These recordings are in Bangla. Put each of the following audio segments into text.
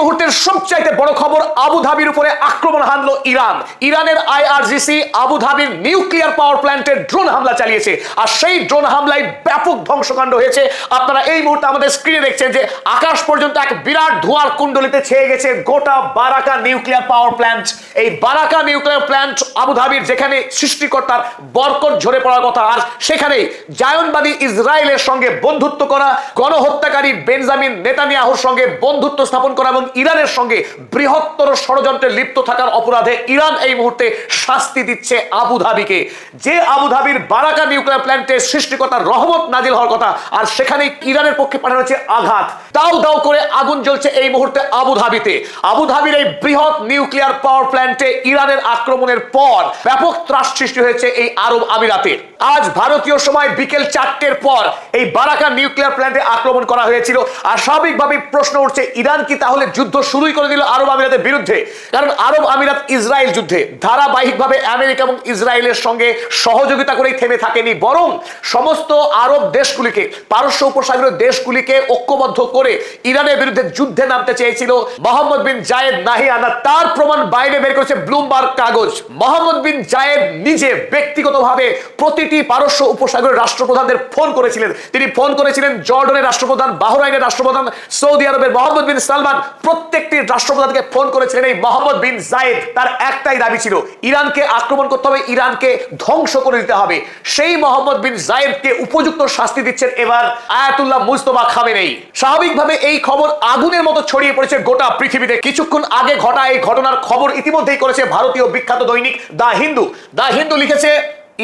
মুহূর্তের সবচাইতে বড় খবর, আবুধাবির উপরে আক্রমণ হানলো ইরান। ইরানের আইআরজিসি আবুধাবির নিউক্লিয়ার পাওয়ার প্ল্যান্টে ড্রোন হামলা চালিয়েছে, আর সেই ড্রোন হামলায় ব্যাপক ধ্বংসকাণ্ড হয়েছে। আপনারা এই মুহূর্তে আমাদের স্ক্রিনে দেখছেন যে আকাশ পর্যন্ত এক বিরাট ধোঁয়ার কুণ্ডলিতে ছেয়ে গেছে গোটা বারাকা নিউক্লিয়ার পাওয়ার প্ল্যান্ট। এই বারাকা নিউক্লিয়ার প্ল্যান্ট আবুধাবির, যেখানে সৃষ্টিকর্তার বরকত ঝরে পড়ার কথা, আর সেখানে জায়নবাদী ইসরায়েলের সঙ্গে বন্ধুত্ব করা, গণহত্যাকারী বেঞ্জামিন নেতানিয়াহুর সঙ্গে বন্ধুত্ব স্থাপন করা এবং ইরানের সঙ্গে বৃহত্তর ষড়যন্ত্রে লিপ্ত থাকার অপরাধে ইরান এই মুহূর্তে শাস্তি দিচ্ছে আবুধাবিকে। যে আবুধাবির বারাকা নিউক্লিয়ার প্ল্যান্টে সৃষ্টিকর্তার রহমত নাজিল হওয়ার কথা, আর সেখানে ইরানের পক্ষে পাঠানো হচ্ছে আঘাত। দাও দাও করে আগুন জ্বলছে এই মুহূর্তে আবুধাবিতে। আবুধাবির এই বৃহৎ নিউক্লিয়ার পাওয়ার প্ল্যান্টে ইরানের আক্রমণের পর ব্যাপক ত্রাস সৃষ্টি হয়েছে এই আরব আমিরাতে। আজ ভারতীয় সময় বিকেল 4টের পর এই বারাকা নিউক্লিয়ার প্ল্যান্টে আক্রমণ করা হয়েছিল। আর স্বাভাবিকভাবেই প্রশ্ন উঠছে, ইরান কি তাহলে যুদ্ধ শুরুই করে দিল আরব আমিরাতের বিরুদ্ধে? কারণ আরব আমিরাত ইসরায়েল যুদ্ধে ধারাবাহিকভাবে আমেরিকা এবং ইসরায়েলের সঙ্গে সহযোগিতা করেই থেমে থাকেনি, বরং সমস্ত আরব দেশগুলিকে, পারস্য উপসাগরীয় দেশগুলিকে ঐক্যবদ্ধ করে ইরানের বিরুদ্ধে যুদ্ধে নামতে চেয়েছিল মোহাম্মদ বিন জায়েদ নাহিয়ান। তার প্রমাণ বাইরে বের করেছে ব্লুমবার্গ কাগজ। মোহাম্মদ বিন জায়েদ নিজে ব্যক্তিগতভাবে প্রতিটি পারস্য উপসাগরের রাষ্ট্রপ্রধানদের ফোন করেছিলেন। তিনি ফোন করেছিলেন জর্ডনের রাষ্ট্রপ্রধান, বাহরাইনের রাষ্ট্রপ্রধান, সৌদি আরবের মোহাম্মদ বিন সালমান, প্রত্যেকটি রাষ্ট্রপ্রধানকে ফোন করেছিলেন এই মোহাম্মদ বিন জায়েদ। তার একটাই দাবি ছিল, ইরানকে আক্রমণ করতে হবে, ইরানকে ধ্বংস করে দিতে হবে। সেই মোহাম্মদ বিন জায়েদকে উপযুক্ত শাস্তি দিচ্ছেন এবার আয়াতুল্লাহ মুজতবা খামেনেই। স্বাভাবিকভাবে এই খবর আগুনের মতো ছড়িয়ে পড়েছে গোটা পৃথিবীতে। কিছুক্ষণ আগে ঘটা এই ঘটনার খবর ইতিমধ্যেই করেছে ভারতীয় বিখ্যাত দৈনিক দ্য হিন্দু। দ্য হিন্দু লিখেছে,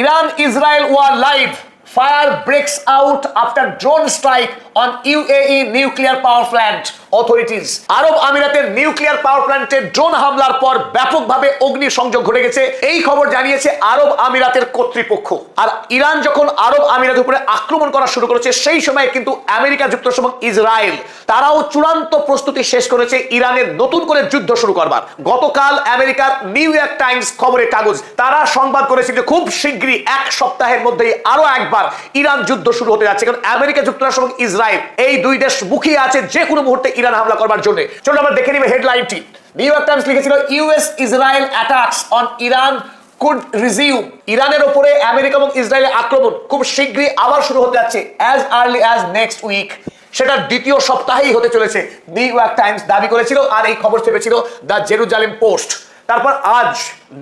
Iran Israel war live, fire breaks out after drone strike on UAE nuclear power plant authorities। আরব আমিরাতের নিউক্লিয়ার পাওয়ার প্ল্যান্টে ড্রোন হামলার পর ব্যাপকভাবে অগ্নি সংযোগ ঘটে গেছে, এই খবর জানিয়েছে আরব আমিরাতের কর্তৃপক্ষ। আর ইরান যখন আরব আমিরাতের উপরে আক্রমণ করা শুরু করেছে, সেই সময় কিন্তু আমেরিকা যুক্তরাষ্ট্র এবং ইসরায়েল তারাও চূড়ান্ত প্রস্তুতি শেষ করেছে ইরানের নতুন করে যুদ্ধ শুরু করবার। গতকাল আমেরিকার নিউ ইয়র্ক টাইমস খবরের কাগজ তারা সংবাদ করেছে যে খুব শীঘ্রই, এক সপ্তাহের মধ্যেই আরো একবার ইরান যুদ্ধ শুরু হতে যাচ্ছে। কারণ আমেরিকা যুক্তরাষ্ট্র এবং ইসরায়েল এই দুই দেশ মুখিয়ে আছে যে কোনো মুহূর্তে ইরান হামলা করবার জন্য। চলুন আমরা দেখে নিব হেডলাইনটি। নিউ ইয়র্ক টাইমস লিখেছিল, US Israel attacks on Iran could resume. ইরানের উপরে আমেরিকা এবং ইসরায়েলের আক্রমণ খুব শীঘ্রই আবার শুরু হতে যাচ্ছে, as early as next week. সেটা দ্বিতীয় সপ্তাহেই হতে চলেছে, নিউ ইয়র্ক টাইমস দাবি করেছিল, আর এই খবর চেপেছিল দ্য জেরুজালেম পোস্ট। তারপর আজ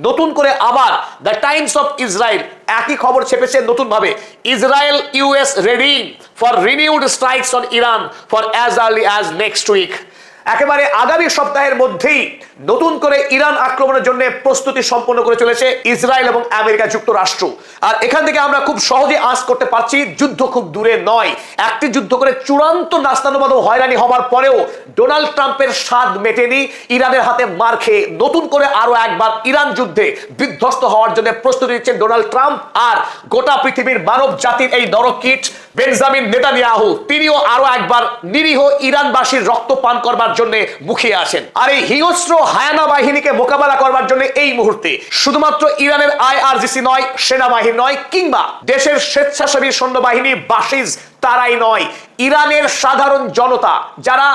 নতুন করে আবার দ্য টাইমস অফ ইসরায়েল একই খবর ছেপেছে নতুন ভাবে, Israel US ready for renewed strikes on Iran for as early as next week. একেবারে আগামী সপ্তাহের মধ্যেই নতুন করে ইরান আক্রমণের জন্য প্রস্তুতি সম্পন্ন করে চলেছে ইসরায়েল এবং আমেরিকা যুক্তরাষ্ট্র। আর এখান থেকে আমরা খুব সহজে আঁচ করতে পারছি যুদ্ধ খুব দূরে নয়। একটি যুদ্ধ করে চূড়ান্ত নাস্তানুবাদ ও হয়রানি হবার পরেও ডোনাল্ড ট্রাম্পের স্বাদ মেটেনি, ইরানের হাতে মার খেয়ে নতুন করে আরো একবার ইরান যুদ্ধে বিধ্বস্ত হওয়ার জন্য প্রস্তুতি নিচ্ছেন ডোনাল্ড ট্রাম্প। আর গোটা পৃথিবীর মানব জাতির এই নরকীট বেঞ্জামিন নেতানিয়াহু, তিনিও আরো একবার নিরীহ ইরানবাসীর রক্ত পান করবার জন্য মুখিয়ে আসেন। আর এই হিংস্র হায়ানা বাহিনীকে মোকাবেলা করবার জন্য এই মুহূর্তে শুধুমাত্র ইরানের আইআরজিসি নয়, সেনাবাহিনী নয়, কিংবা দেশের স্বেচ্ছাসেবী সৈন্যবাহিনী বাসিজ তারাই নয়, ইরানের সাধারণ জনতা যারা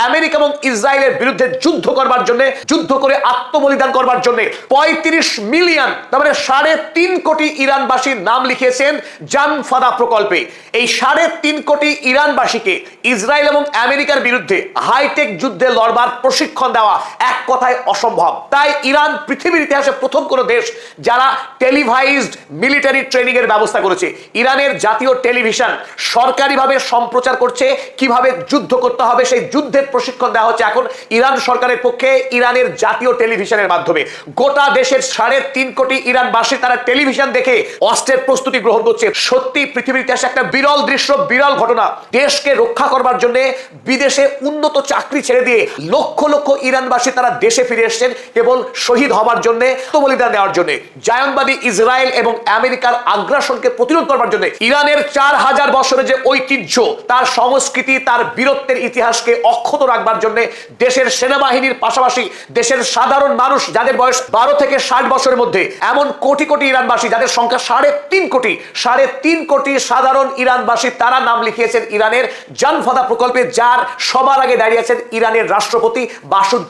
আমেরিকা এবং ইসরায়েলের বিরুদ্ধে যুদ্ধ করবার জন্য, যুদ্ধ করে আত্মবলিদান করবার জন্য 35 মিলিয়ন, তার মানে 3.5 কোটি ইরানবাসীর নাম লিখিয়েছেন জান ফাদা প্রকল্পে। এই 3.5 কোটি ইরানবাসীকে ইসরায়েল এবং আমেরিকার বিরুদ্ধে হাইটেক যুদ্ধে লড়বার প্রশিক্ষণ দেওয়া এক কথায় অসম্ভব। তাই ইরান পৃথিবীর ইতিহাসে প্রথম কোন দেশ যারা টেলিভাইজড মিলিটারি ট্রেনিং এর ব্যবস্থা করেছে। ইরানের জাতীয় টেলিভিশন সরকারিভাবে সম্প্রচার করছে কিভাবে যুদ্ধ করতে হবে, সেই যুদ্ধের প্রশিক্ষণ দেওয়া হচ্ছে এখন ইরান সরকারের পক্ষে ইরানের জাতীয় টেলিভিশনের মাধ্যমে। গোটা দেশের 3.5 কোটি ইরানবাসী তারা টেলিভিশন দেখে অস্ত্রের প্রস্তুতি গ্রহণ করছে। সত্যি পৃথিবীর ইতিহাসে একটা বিরল দৃশ্য, বিরল ঘটনা। দেশকে রক্ষা করবার জন্য বিদেশে উন্নত চাকরি ছেড়ে দিয়ে লক্ষ লক্ষ ইরানবাসী তারা দেশে ফিরে এসেছেন কেবল শহীদ হবার জন্য, আত্মবলিদান দেওয়ার জন্য। জায়নবাদী ইসরায়েল এবং আমেরিকার আগ্রাসনকে প্রতিরোধ করবার জন্য ইরানের 4000 বছরের যে ঐতিহ্য, তার সংস্কৃতি, তার বীরত্বের ইতিহাসকে অক্ষত রাখবার জন্য দেশের সেনাবাহিনীর পাশাপাশি দেশের সাধারণ মানুষ যাদের বয়স 12 থেকে 60 বছরের মধ্যে, এমন কোটি কোটি ইরানবাসী যাদের সংখ্যা 3.5 কোটি সাধারণ ইরানবাসী, তারা নাম লিখিয়েছেন ইরানের জানফাদা প্রকল্পে, যার সবার আগে দাঁড়িয়েছেন ইরানের রাষ্ট্রপতি মাসুদ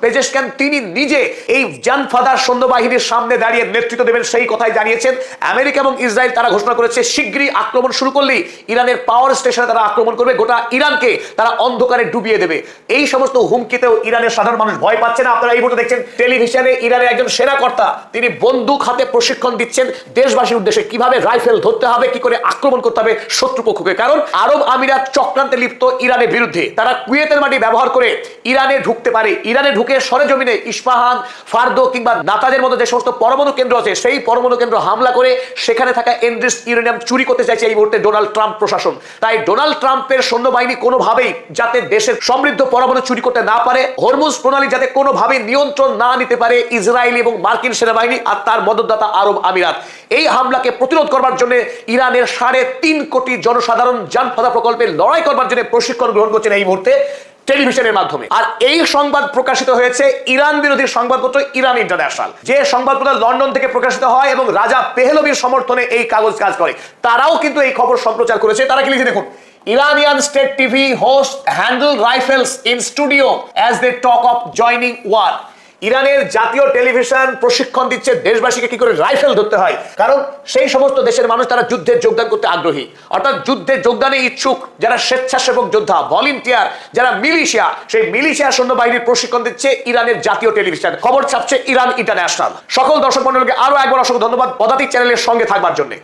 পেজেশকিয়ান। তিনি নিজে এই জানফাদার সৈন্যবাহিনীর সামনে দাঁড়িয়ে নেতৃত্ব দেবেন সেই কথাই জানিয়েছেন। আমেরিকা এবং ইসরায়েল তারা ঘোষণা করেছে শীঘ্রই আক্রমণ শুরু করলেই ইরানের পাওয়ার স্টেশনে তারা আক্রমণ করবে, গোটা ইরানকে তারা অন্ধকারে ডুবিয়ে দেবে। এই সমস্ত হুমকিতেও ইরানের সাধারণ মানুষ ভয় পাচ্ছে না। আপনারা এই মুহূর্তে দেখছেন টেলিভিশনে ইরানের একজন সেনাকর্তা তিনি বন্দুক হাতে প্রশিক্ষণ দিচ্ছেন দেশবাসীর উদ্দেশ্যে, কিভাবে রাইফেল ধরতে হবে, কি করে আক্রমণ করতে হবে শত্রুপক্ষকে। কারণ আরব আমিরাত চক্রান্তে লিপ্ত ইরানের বিরুদ্ধে, তারা কুয়েতের মাটি ব্যবহার করে ইরানে ঢুকতে পারে, ইরানে ঢুকে সরেজমিনে ইস্পাহান, ফার্দো কিংবা নাতাজের মতো যে সমস্ত পরমাণু কেন্দ্র আছে সেই পরমাণু কেন্দ্র হামলা করে সেখানে থাকা এনরিচড ইউরেনিয়াম চুরি করতে চাইছে এই মুহূর্তে ডোনাল্ড ট্রাম্প প্রশাসন। তাই ডোনাল্ড ট্রাম্পের সৈন্যবাহিনী কোনোভাবেই যাতে দেশের সমৃদ্ধ পরমাণু চুরি করতে না পারে, হরমুজ প্রণালী যাতে কোনোভাবে নিয়ন্ত্রণ না নিতে পারে ইসরায়েল এবং মার্কিন সেনাবাহিনী আর তার মদতদাতা আরব আমিরাত, এই হামলাকে প্রতিরোধ করবার জন্য ইরানের 3.5 কোটি জনসাধারণ জানফাদা প্রকল্পে লড়াই করবার জন্য প্রশিক্ষণ গ্রহণ করছেন এই মুহূর্তে টেলিভিশনের মাধ্যমে। আর এই সংবাদ প্রকাশিত হয়েছে ইরান বিরোধী সংবাদপত্র ইরান ইন্টারন্যাশনাল, যে সংবাদপত্র লন্ডন থেকে প্রকাশিত হয় এবং রাজা পেহলভির সমর্থনে এই কাগজ কাজ করে, তারাও কিন্তু এই খবর সম্প্রচার করেছে। তারা কি লিখে দেখুন, Iranian state TV host handle rifles in studio as they talk of joining war. ইরানের জাতীয় টেলিভিশন প্রশিক্ষণ দিচ্ছে দেশবাসীকে কি করে রাইফেল ধরতে হয়, কারণ সেই সমস্ত দেশের মানুষ তারা যুদ্ধে যোগদান করতে আগ্রহী, অর্থাৎ যুদ্ধে যোগদানে ইচ্ছুক যারা স্বেচ্ছাসেবক যোদ্ধা, ভলেন্টিয়ার, যারা মিলিশিয়া, সেই মিলিশিয়া সৈন্যবাহিনীর প্রশিক্ষণ দিচ্ছে ইরানের জাতীয় টেলিভিশন। খবর ছাপছে ইরান ইন্টারন্যাশনাল। সকল দর্শক মণ্ডলীকে আরো একবার অসংখ্য ধন্যবাদ পদাতিক চ্যানেলের সঙ্গে থাকবার জন্য।